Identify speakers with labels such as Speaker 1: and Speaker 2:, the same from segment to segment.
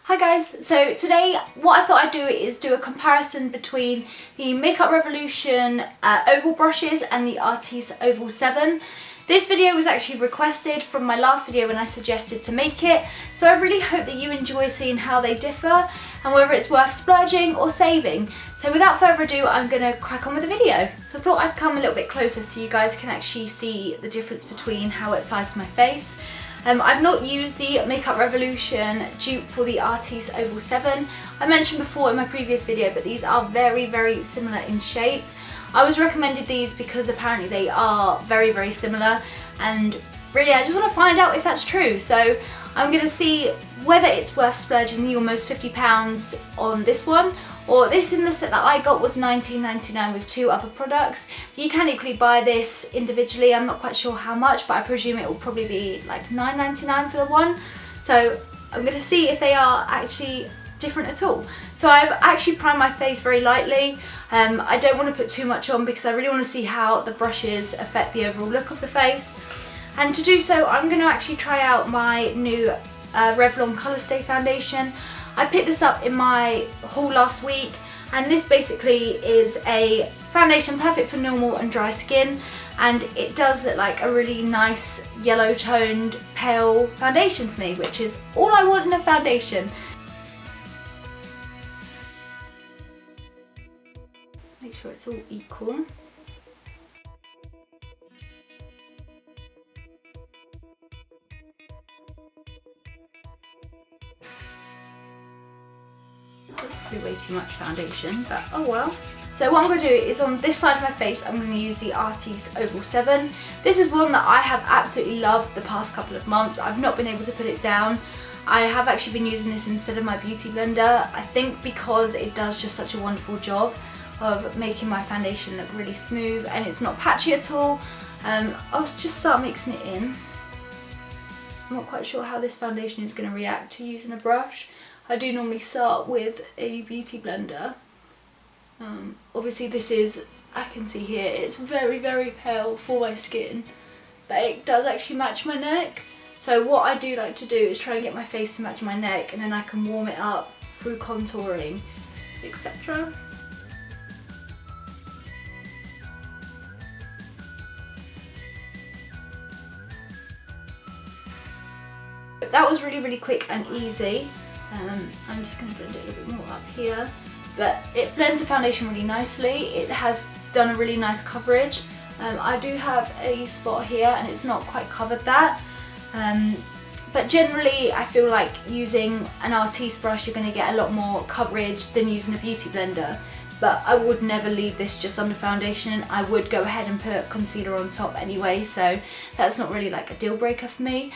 Speaker 1: Hi guys, so today what I thought I'd do is do a comparison between the Makeup Revolution Oval brushes and the Artis Oval 7. This video was actually requested from my last video when I suggested to make it, so I really hope that you enjoy seeing how they differ and whether it's worth splurging or saving. So without further ado, I'm going to crack on with the video. So I thought I'd come a little bit closer so you guys can actually see the difference between how it applies to my face. I've not used the Makeup Revolution dupe for the Artis Oval 7. I mentioned before in my previous video, but these are very similar in shape. I was recommended these because apparently they are very similar, and really I just want to find out if that's true. So I'm going to see whether it's worth splurging the almost £50 on this one, or this in the set that I got was £19.99 with two other products. You can equally buy this individually. I'm not quite sure how much, but I presume it will probably be like £9.99 for the one. So I'm going to see if they are actually different at all. So I've actually primed my face very lightly. I don't want to put too much on because I really want to see how the brushes affect the overall look of the face. And to do so, I'm going to actually try out my new Revlon Colorstay foundation. I picked this up in my haul last week, and this basically is a foundation perfect for normal and dry skin, and it does look like a really nice yellow toned pale foundation for me, which is all I want in a foundation. Make sure it's all equal. That's probably way too much foundation, but oh well. So what I'm going to do is on this side of my face, I'm going to use the Artis Oval 7. This is one that I have absolutely loved the past couple of months. I've not been able to put it down. I have actually been using this instead of my beauty blender, I think because it does just such a wonderful job of making my foundation look really smooth, and it's not patchy at all. I'll just start mixing it in. I'm not quite sure how this foundation is going to react to using a brush. I do normally start with a beauty blender. Obviously this is, I can see here, it's very pale for my skin, but it does actually match my neck. So what I do like to do is try and get my face to match my neck, and then I can warm it up through contouring, etc. That was really quick and easy. I'm just going to blend it a little bit more up here, but it blends the foundation really nicely. It has done a really nice coverage. I do have a spot here and it's not quite covered that, but generally I feel like using an Artis brush you're going to get a lot more coverage than using a beauty blender. But I would never leave this just under foundation. I would go ahead and put concealer on top anyway, so that's not really like a deal breaker for me.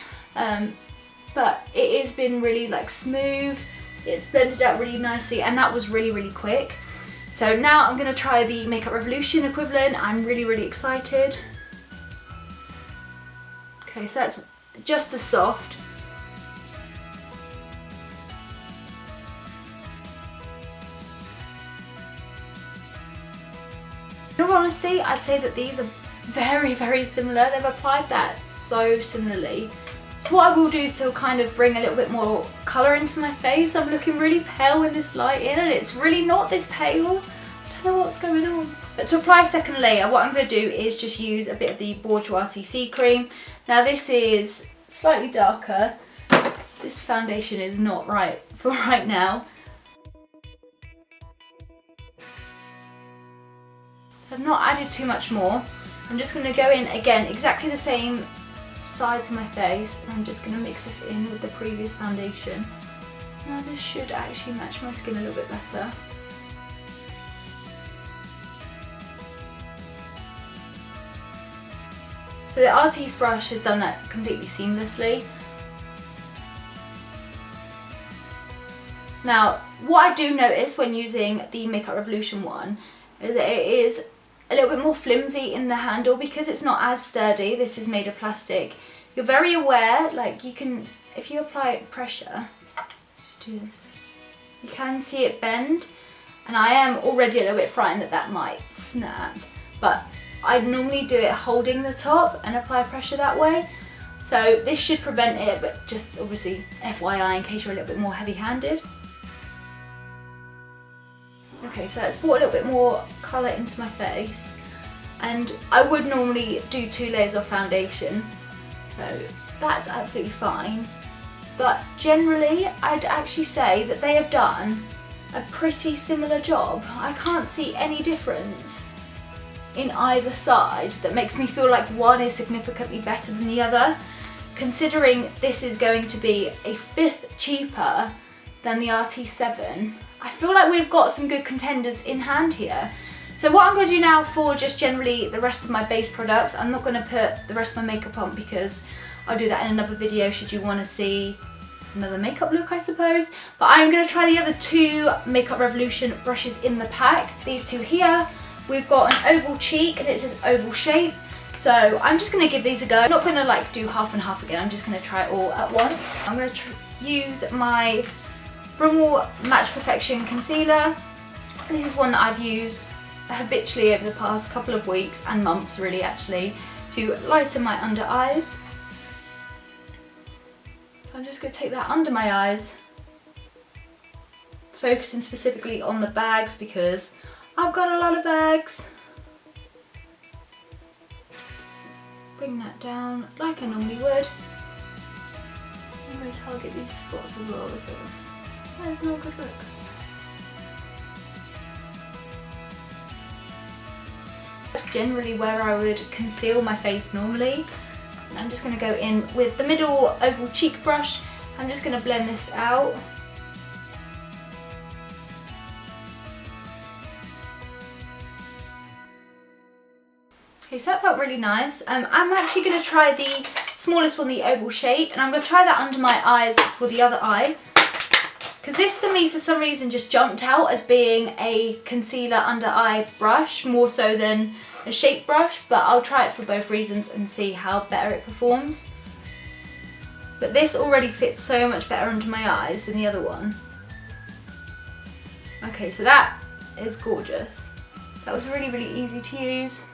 Speaker 1: But it has been really like smooth, it's blended out really nicely, and that was really quick. So now I'm going to try the Makeup Revolution equivalent. I'm really excited. Okay, so that's just the soft. In all honesty, I'd say that these are very similar. They've applied that so similarly. So what I will do to kind of bring a little bit more colour into my face, I'm looking really pale in this lighting, and it's really not this pale. I don't know what's going on. But to apply a second layer, what I'm going to do is just use a bit of the Bourjois CC cream. Now this is slightly darker. This foundation is not right for right now. I've not added too much more. I'm just going to go in again, exactly the same sides of my face, and I'm just going to mix this in with the previous foundation. Now this should actually match my skin a little bit better. So the Artis brush has done that completely seamlessly. Now what I do notice when using the Makeup Revolution one is that it is a little bit more flimsy in the handle because it's not as sturdy. This is made of plastic. You're very aware, like you can, if you apply pressure, do this, you can see it bend, and I am already a little bit frightened that that might snap, but I normally do it holding the top and apply pressure that way. So this should prevent it, but just obviously FYI in case you're a little bit more heavy-handed. Okay, so that's brought a little bit more colour into my face, and I would normally do 2 layers of foundation, so that's absolutely fine. But generally, I'd actually say that they have done a pretty similar job. I can't see any difference in either side that makes me feel like one is significantly better than the other, considering this is going to be a 1/5 cheaper than the Artis 7. I feel like we've got some good contenders in hand here. So what I'm going to do now for just generally the rest of my base products, I'm not going to put the rest of my makeup on because I'll do that in another video should you want to see another makeup look, I suppose. But I'm going to try the other 2 Makeup Revolution brushes in the pack. These 2 here. We've got an oval cheek and it says oval shape. So I'm just going to give these a go. I'm not going to like do half and half again. I'm just going to try it all at once. I'm going to use my Revlon Match Perfection concealer. This is one that I've used habitually over the past couple of weeks and months really actually to lighten my under eyes. So I'm just going to take that under my eyes, focusing specifically on the bags because I've got a lot of bags. Just bring that down like I normally would. I'm going to target these spots as well because that's not a good look. That's generally where I would conceal my face normally. I'm just going to go in with the middle oval cheek brush. I'm just going to blend this out. Okay, so that felt really nice. I'm actually going to try the smallest one, the oval shape, and I'm going to try that under my eyes for the other eye. Because this for me, for some reason, just jumped out as being a concealer under eye brush, more so than a shape brush, but I'll try it for both reasons and see how better it performs. But this already fits so much better under my eyes than the other one. Okay, so that is gorgeous. That was really, really easy to use.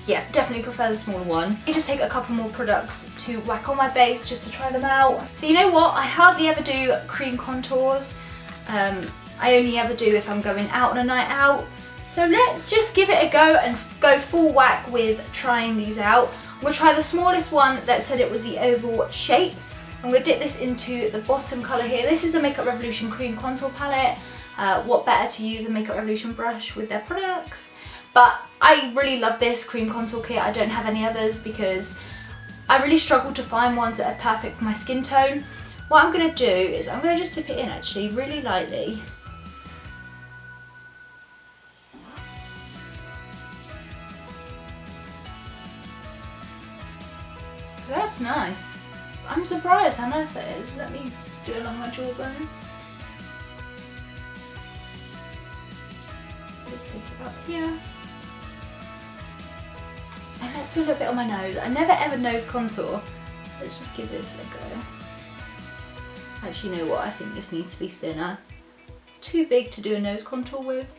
Speaker 1: Yeah, definitely prefer the smaller one. You just take a couple more products to whack on my base just to try them out. So you know what, I hardly ever do cream contours. I only ever do if I'm going out on a night out. So let's just give it a go and go full whack with trying these out. I'm going to try the smallest one that said it was the oval shape. I'm going to dip this into the bottom colour here. This is a Makeup Revolution cream contour palette. What better to use a Makeup Revolution brush with their products? But I really love this cream contour kit. I don't have any others because I really struggle to find ones that are perfect for my skin tone. What I'm going to do is I'm going to just dip it in actually really lightly. That's nice. I'm surprised how nice that is. Let me do it along my jawbone. Just take it up here. And let's do a little bit on my nose. I never ever nose contour. Let's just give this a go. Actually, you know what? I think this needs to be thinner. It's too big to do a nose contour with.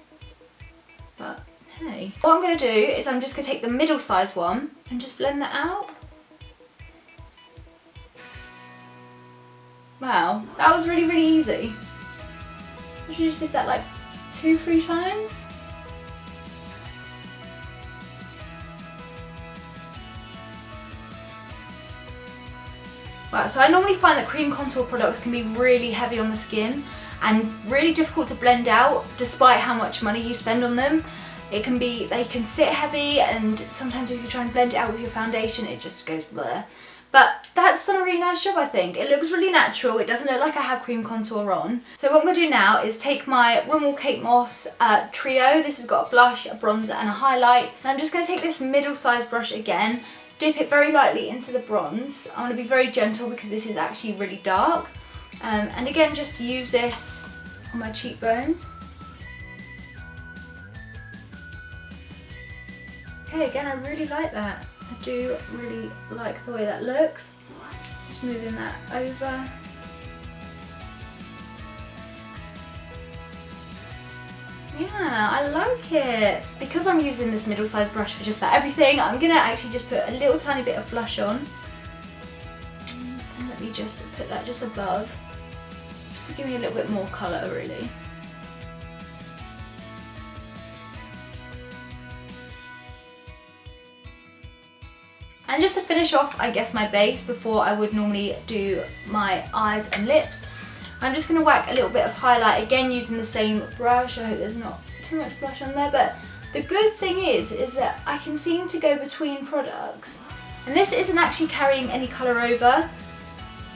Speaker 1: But hey. What I'm going to do is I'm just going to take the middle size one and just blend that out. Wow, that was really, really easy. I should just did that like 2-3 times. Wow, so I normally find that cream contour products can be really heavy on the skin and really difficult to blend out despite how much money you spend on them. They can sit heavy, and sometimes if you try and blend it out with your foundation it just goes blur. But that's done a really nice job, I think. It looks really natural. It doesn't look like I have cream contour on. So what I'm going to do now is take my Revlon Kate Moss trio. This has got a blush, a bronzer and a highlight. And I'm just going to take this middle-sized brush again, dip it very lightly into the bronze. I'm going to be very gentle because this is actually really dark. And again, just use this on my cheekbones. Okay, again, I really like that. I do really like the way that looks. Just moving that over. Yeah, I like it. Because I'm using this middle-sized brush for just about everything, I'm going to actually just put a little tiny bit of blush on. just put that just above, just to give me a little bit more colour really. And just to finish off, I guess, my base before I would normally do my eyes and lips, I'm just going to whack a little bit of highlight, again using the same brush. I hope there's not too much blush on there, but the good thing is that I can seem to go between products. And this isn't actually carrying any colour over.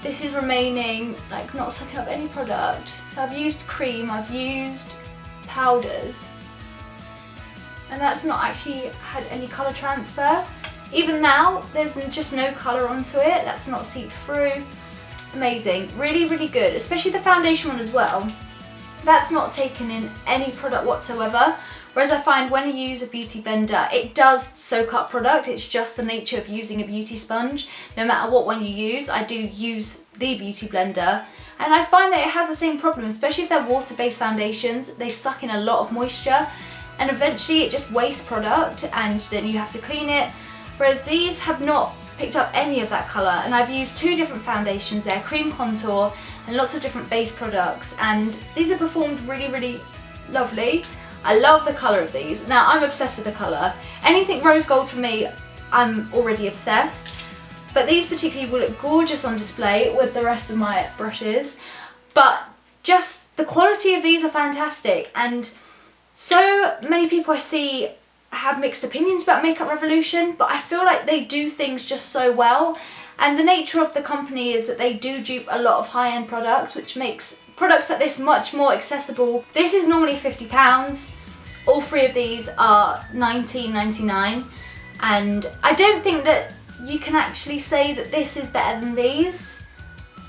Speaker 1: This is remaining, like, not sucking up any product. So I've used cream, I've used powders, and that's not actually had any colour transfer. Even now, there's just no colour onto it, that's not seeped through. Amazing, really, really good, especially the foundation one as well. That's not taken in any product whatsoever, whereas I find when you use a beauty blender, it does soak up product. It's just the nature of using a beauty sponge. No matter what one you use, I do use the beauty blender, and I find that it has the same problem, especially if they're water-based foundations. They suck in a lot of moisture, and eventually it just wastes product, and then you have to clean it. Whereas these have not picked up any of that colour, and I've used 2 different foundations there, cream contour and lots of different base products, and these have performed really, really lovely. I love the colour of these. Now, I'm obsessed with the colour. Anything rose gold for me, I'm already obsessed, but these particularly will look gorgeous on display with the rest of my brushes. But just the quality of these are fantastic, and so many people I see have mixed opinions about Makeup Revolution, but I feel like they do things just so well, and the nature of the company is that they do dupe a lot of high-end products, which makes products like this much more accessible. This is normally £50, all 3 of these are £19.99, and I don't think that you can actually say that this is better than these.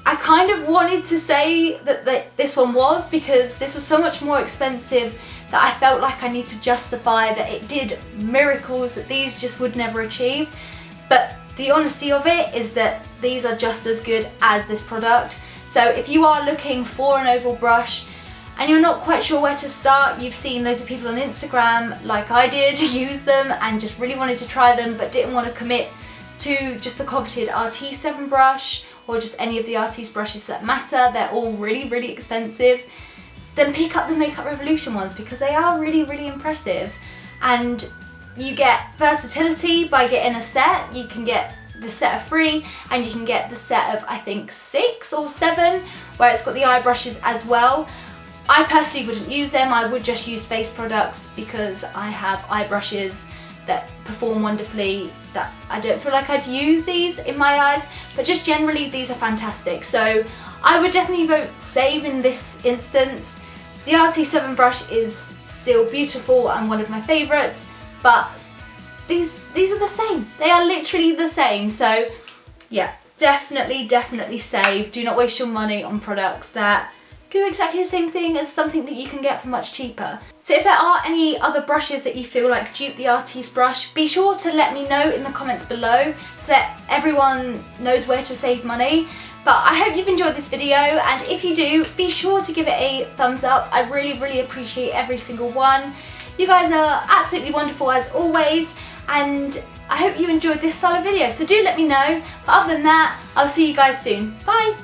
Speaker 1: I kind of wanted to say that this one was, because this was so much more expensive that I felt like I need to justify that it did miracles that these just would never achieve. But the honesty of it is that these are just as good as this product. So if you are looking for an oval brush and you're not quite sure where to start, you've seen loads of people on Instagram, like I did, use them and just really wanted to try them but didn't want to commit to just the coveted Artis 7 brush or just any of the Artis brushes for that matter, they're all really, really expensive, then pick up the Makeup Revolution ones, because they are really, really impressive. And you get versatility by getting a set. You can get the set of 3 and you can get the set of, I think, 6 or 7, where it's got the eye brushes as well. I personally wouldn't use them, I would just use face products, because I have eye brushes that perform wonderfully, that I don't feel like I'd use these in my eyes, but just generally these are fantastic. So I would definitely vote save in this instance. The Artis 7 brush is still beautiful and one of my favourites, but these are the same. They are literally the same. So yeah, definitely save. Do not waste your money on products that do exactly the same thing as something that you can get for much cheaper. So if there are any other brushes that you feel like dupe the Artis brush, be sure to let me know in the comments below so that everyone knows where to save money. But I hope you've enjoyed this video, and if you do, be sure to give it a thumbs up. I really appreciate every single one. You guys are absolutely wonderful as always, and I hope you enjoyed this style of video, so do let me know. But other than that, I'll see you guys soon. Bye!